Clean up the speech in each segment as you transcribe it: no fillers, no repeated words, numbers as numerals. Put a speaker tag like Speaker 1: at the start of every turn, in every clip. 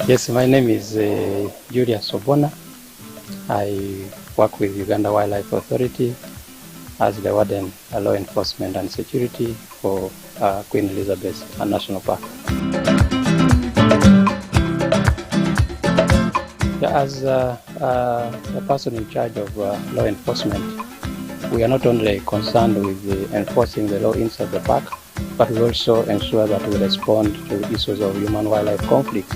Speaker 1: Yes, my name is Julius Obona. I work with Uganda Wildlife Authority as the Warden, Law Enforcement and Security for Queen Elizabeth National Park. As a person in charge of law enforcement, we are not only concerned with enforcing the law inside the park, but we also ensure that we respond to issues of human-wildlife conflict.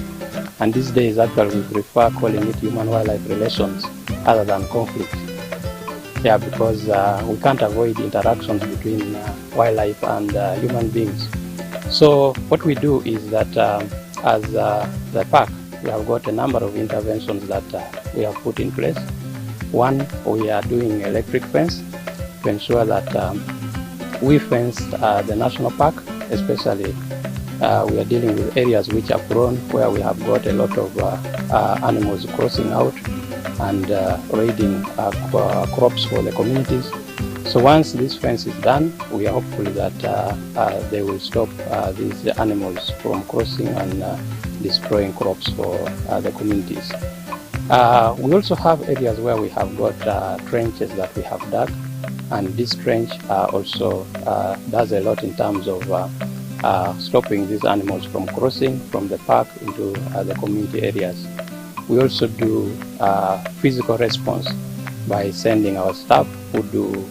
Speaker 1: And these days, actually, we prefer calling it human-wildlife relations other than conflict. Yeah, because we can't avoid interactions between wildlife and human beings. So what we do is that as the park, we have got a number of interventions that we have put in place. One, we are doing electric fence to ensure that we fence the national park, especially we are dealing with areas which are prone, where we have got a lot of animals crossing out and raiding crops for the communities. So once this fence is done, we are hopeful that they will stop these animals from crossing and destroying crops for the communities. We also have areas where we have got trenches that we have dug, and this trench also does a lot in terms of stopping these animals from crossing from the park into the community areas. We also do physical response by sending our staff who do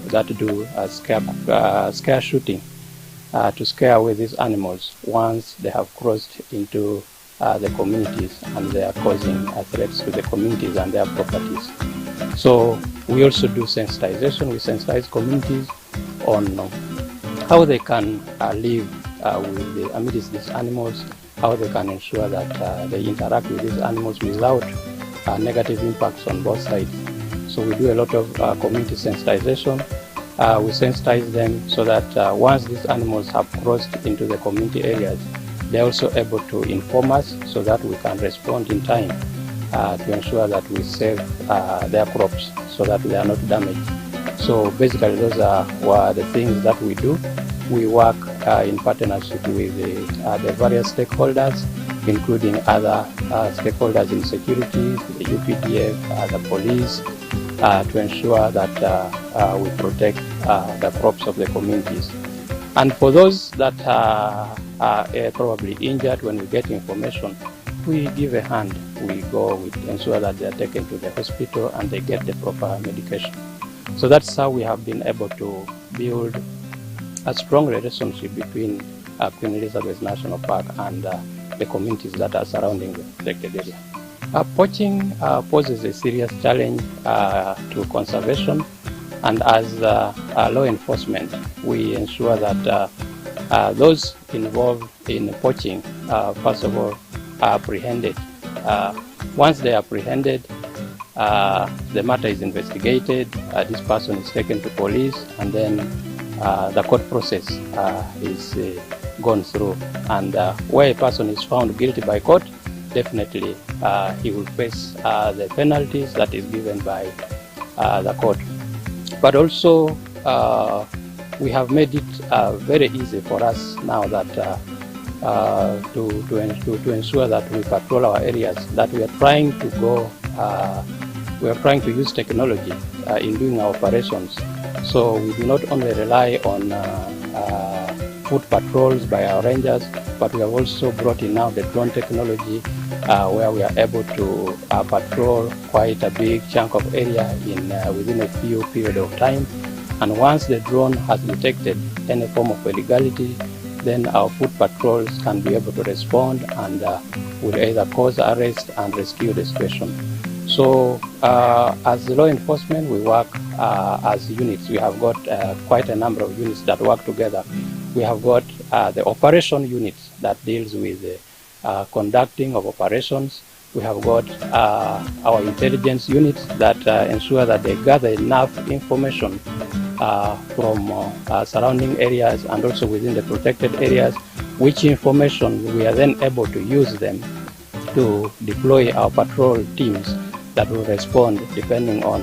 Speaker 1: scare shooting to scare away these animals once they have crossed into the communities and they are causing threats to the communities and their properties. So we also do sensitization. We sensitize communities on how they can live amidst these animals, how they can ensure that they interact with these animals without negative impacts on both sides. So we do a lot of community sensitization. We sensitize them so that once these animals have crossed into the community areas, they're also able to inform us so that we can respond in time to ensure that we save their crops so that they are not damaged. So basically those are the things that we do. We work in partnership with the various stakeholders, including other stakeholders in security, the UPDF, the police, to ensure that we protect the crops of the communities. And for those that are probably injured, when we get information, we give a hand. We go, we ensure that they are taken to the hospital and they get the proper medication. So that's how we have been able to build a strong relationship between Queen Elizabeth National Park and the communities that are surrounding the protected area. Poaching poses a serious challenge to conservation, and as law enforcement, we ensure that those involved in poaching, first of all, are apprehended. Once they are apprehended, the matter is investigated, this person is taken to police, and then the court process is gone through. And where a person is found guilty by court, definitely he will face the penalties that is given by the court. But also, we have made it very easy for us now that to ensure that we patrol our areas, that we are trying to go, we are trying to use technology in doing our operations. So we do not only rely on foot patrols by our rangers, but we have also brought in now the drone technology where we are able to patrol quite a big chunk of area within a few period of time. And once the drone has detected any form of illegality, then our foot patrols can be able to respond and will either cause arrest and rescue the situation. So as law enforcement, we work as units. We have got quite a number of units that work together. We have got the operation units that deals with the conducting of operations. We have got our intelligence units that ensure that they gather enough information from surrounding areas and also within the protected areas, which information we are then able to use them to deploy our patrol teams that will respond depending on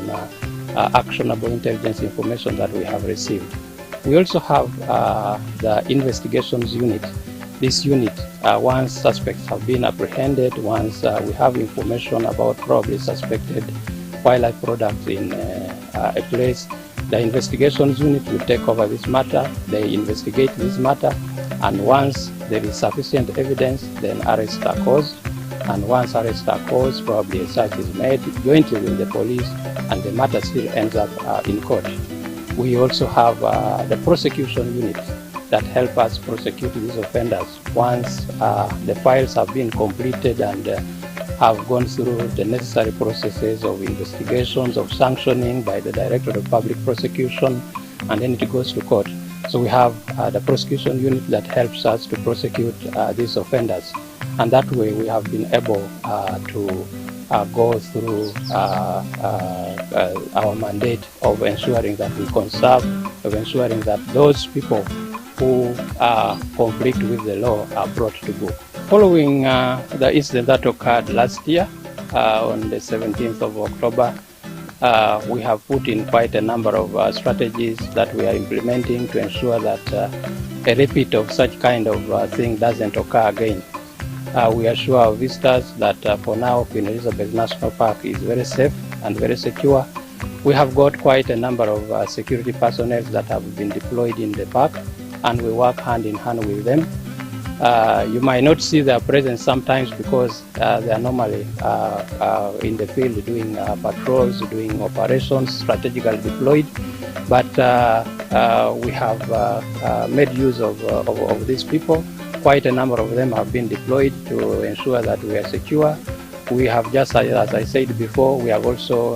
Speaker 1: actionable intelligence information that we have received. We also have the investigations unit this unit, once suspects have been apprehended, once we have information about probably suspected wildlife products in a place, the investigations unit will take over this matter. They investigate this matter, and once there is sufficient evidence, then arrests are caused. And once arrests are caused, probably a search is made jointly with the police, and the matter still ends up in court. We also have the prosecution unit that help us prosecute these offenders once the files have been completed and have gone through the necessary processes of investigations, of sanctioning by the Director of Public Prosecution, and then it goes to court. So we have the prosecution unit that helps us to prosecute these offenders, and that way we have been able to go through our mandate of ensuring that we conserve, of ensuring that those people who conflict with the law are brought to book. Following the incident that occurred last year on the 17th of October, we have put in quite a number of strategies that we are implementing to ensure that a repeat of such kind of thing doesn't occur again. We assure our visitors that for now Queen Elizabeth National Park is very safe and very secure. We have got quite a number of security personnel that have been deployed in the park, and we work hand in hand with them. You might not see their presence sometimes because they are normally in the field doing patrols, doing operations, strategically deployed. But we have made use of these people. Quite a number of them have been deployed to ensure that we are secure. We have just, as I said before, we have also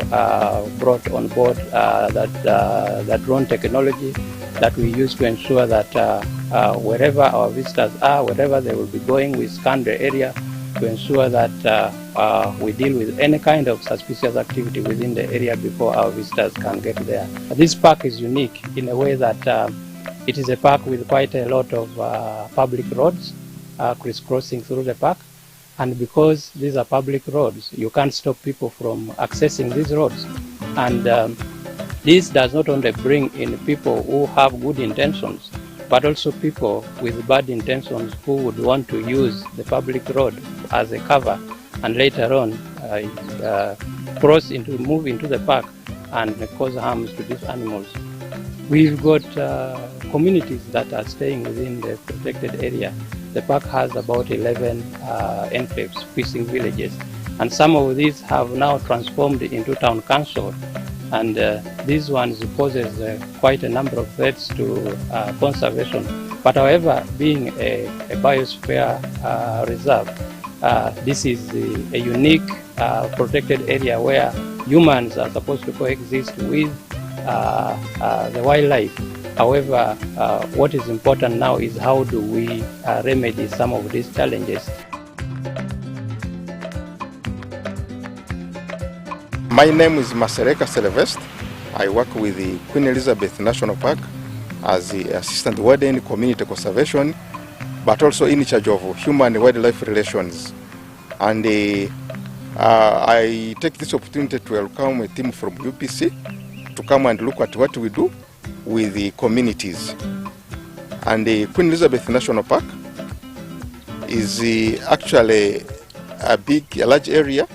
Speaker 1: brought on board that drone technology that we use to ensure that wherever our visitors are, wherever they will be going, we scan the area to ensure that we deal with any kind of suspicious activity within the area before our visitors can get there. This park is unique in a way that it is a park with quite a lot of public roads crisscrossing through the park. And because these are public roads, you can't stop people from accessing these roads. And this does not only bring in people who have good intentions, but also people with bad intentions who would want to use the public road as a cover and later on move into the park and cause harms to these animals. We've got communities that are staying within the protected area. The park has about 11 enclaves, fishing villages, and some of these have now transformed into town council. And these ones poses quite a number of threats to conservation. But however, being a biosphere reserve, this is a unique protected area where humans are supposed to coexist with the wildlife. However, what is important now is how do we remedy some of these challenges.
Speaker 2: My name is Masereka Sylvester. I work with the Queen Elizabeth National Park as the Assistant Warden in Community Conservation, but also in charge of human-wildlife relations. And I take this opportunity to welcome a team from UPC to come and look at what we do with the communities. And the Queen Elizabeth National Park is actually a large area.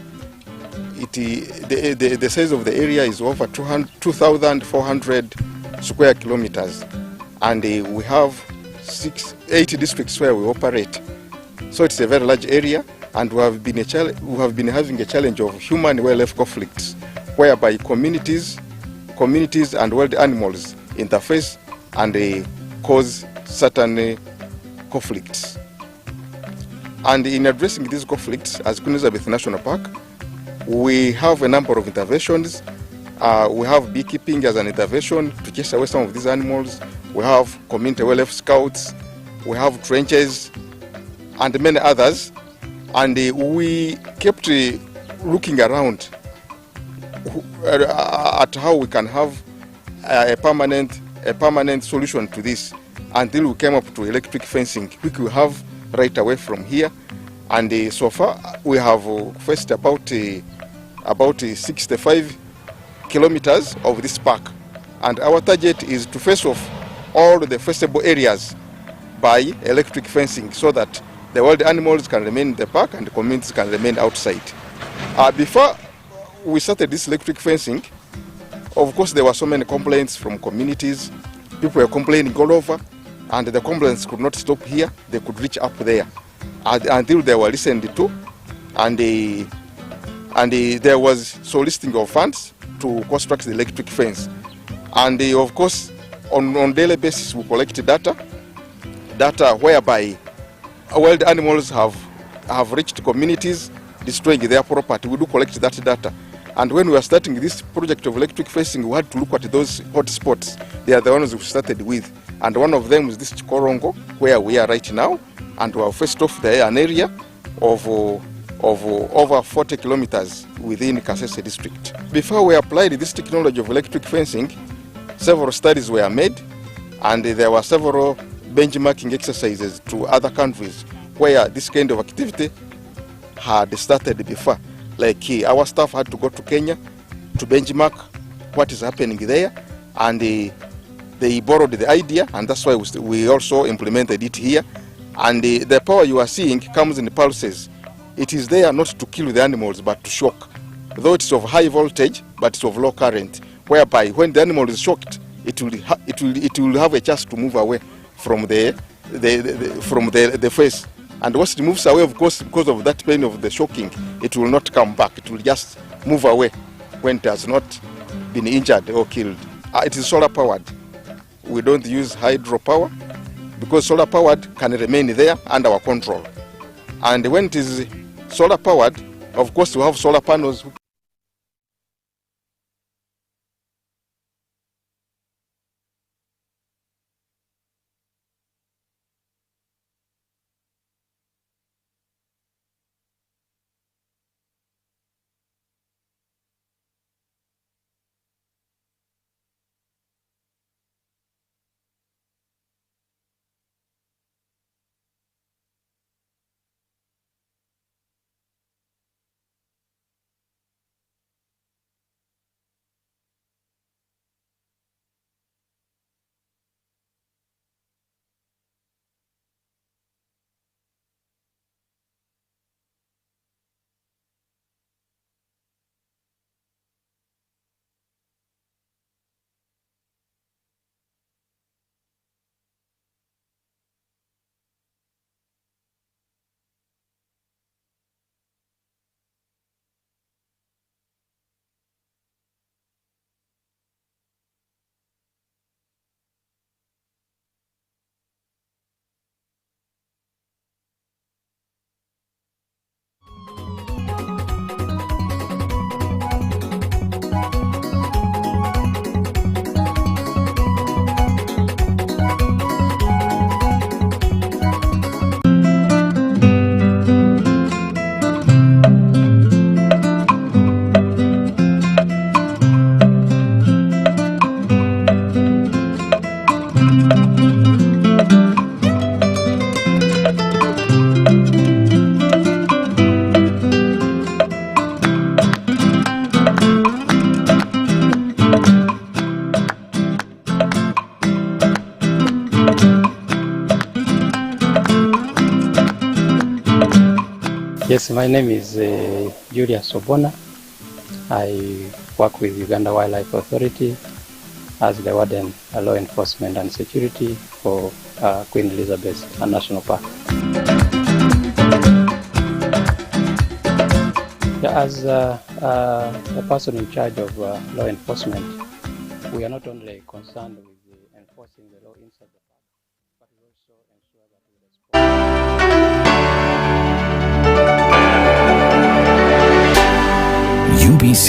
Speaker 2: The size of the area is over 2,400 square kilometers, and we have 8 districts where we operate. So it's a very large area, and we have been having a challenge of human-wildlife conflicts, whereby communities and wild animals interface and cause certain conflicts. And in addressing these conflicts, as Queen Elizabeth National Park, we have a number of interventions. We have beekeeping as an intervention to chase away some of these animals. We have community wildlife scouts. We have trenches and many others. And we kept looking around at how we can have a permanent solution to this until we came up to electric fencing, which we have right away from here. And so far we have faced about 65 kilometers of this park. And our target is to face off all the fenceable areas by electric fencing so that the wild animals can remain in the park and the communities can remain outside. Before we started this electric fencing, of course there were so many complaints from communities. People were complaining all over, and the complaints could not stop here. They could reach up there until they were listened to, and there was soliciting of funds to construct the electric fence. And of course, on daily basis, we collect data whereby wild animals have reached communities, destroying their property. We do collect that data. And when we were starting this project of electric fencing, we had to look at those hot spots. They are the ones we started with. And one of them is this Chikorongo, where we are right now. And we have first off there an area of over 40 kilometers within Kasese district. Before we applied this technology of electric fencing, several studies were made, and there were several benchmarking exercises to other countries where this kind of activity had started before. Like our staff had to go to Kenya to benchmark what is happening there, and they borrowed the idea, and that's why we also implemented it here. And the power you are seeing comes in pulses. It is there not to kill the animals but to shock. Though it's of high voltage, but it's of low current, whereby when the animal is shocked, it will have a chance to move away from the face. And once it moves away, of course, because of that pain of the shocking, it will not come back. It will just move away when it has not been injured or killed. It is solar powered. We don't use hydropower because solar powered can remain there under our control. And when it is solar powered, of course, we have solar panels.
Speaker 1: Yes, my name is Julius Obona. I work with Uganda Wildlife Authority as the warden, law enforcement and security for Queen Elizabeth National Park. Yeah, as the person in charge of law enforcement, we are not only concerned with enforcing the law inside the park, but we also ensure that we respond.
Speaker 3: UBC